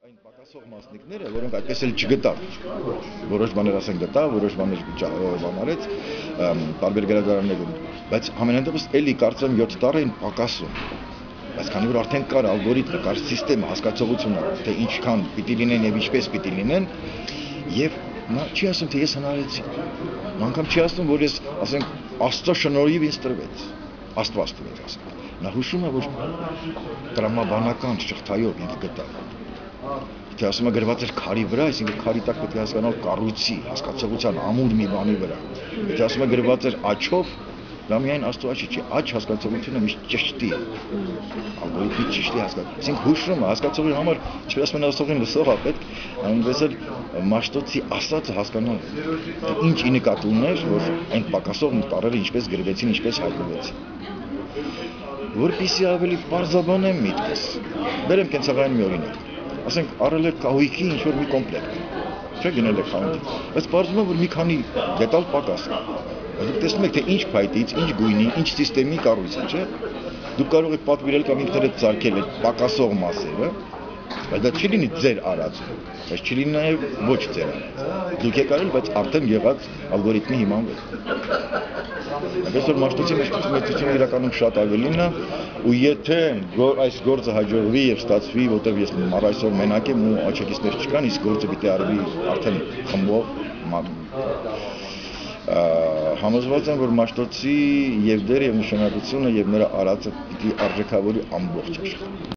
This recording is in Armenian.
Այն պակասող մասնիկները, որոնք այդպես էլ չգտավ, որոշ բաներ ասեն գտավ, որոշ բաներ բանարեց, տարբեր գրադարաններում, բայց ամենանդեպս էլի կարծեմ 7 տարի են պակասում, բայց քանի որ արդեն կար ալգորիթմը, կար սիստեմը, հասկացողությունը, թե ինչքան պիտի լինեն եւ ինչպես պիտի լինեն, եւ նա չի ասում, թե ես հնարեցի, անգամ չի ասում, որ ես, ասենք, Աստծո շնորհիվ ինձ տրվեց, Աստված տրվեց, ասենք, նա հուշում է, որ տրամաբանական շղթայով ինքը գտավ, թե ասում է գրված էր քարի վրա, այսինքն քարի տակ պետք է հասկանալ կառույցի, հասկացողության ամուր մի բանի վրա, եթե ասում է գրված էր աչով, դա միայն Աստծո աչի չի, աչ հասկացողությունը միշտ ճշտի, ալգորիթմի ճշտի հասկացություն, այսինքն հուշումը հասկացողի համար, ինչպես ասում են ասողին լսողա պետք, այնպես էլ Մաշտոցի ասածը հասկանալ, ինչ ի նկատի ուներ, որ այն պակասող տարրերը ինչպես գրվեցին, ինչպես հայտնվեցին, որպեսզի ավելի պարզաբանեմ միտքս, բերեմ կենցաղային մի օրինակ, ասենք առել եք կահույքի ինչ-որ մի կոմպլեկտ, չէ գնել եք խանութ, բայց պարզվում է, որ մի քանի դետալ պակաս է, դուք տեսնում եք, թե ինչ փայտից, ինչ գույնի, ինչ սիստեմի կառույց է, չէ, դուք կարող եք պատվիրել կամ ինքներդ ծարգել այդ պակասող մասերը, բայց դա չի լինի ձեր արածը, բայց չի լինի նաև ոչ ձեր արածը, դուք եք արել, բայց արդեն եղած ալգորիթմի հիման վրա, այնպես որ Մաշտոցի մեծությունը իրականում շատ ավելին է, ու եթե այս գործը հաջողվի եւ ստացվի, որտեղ ես այսօր մենակ եմ ու աչքիցներ չկան, իսկ գործը պիտի արվի արդեն խմբով, համոզված եմ, որ Մաշտոցի եւ դեր եւ նշանակությունը եւ նրա արածը պիտի արժեքավորի ամբողջ աշխարհը։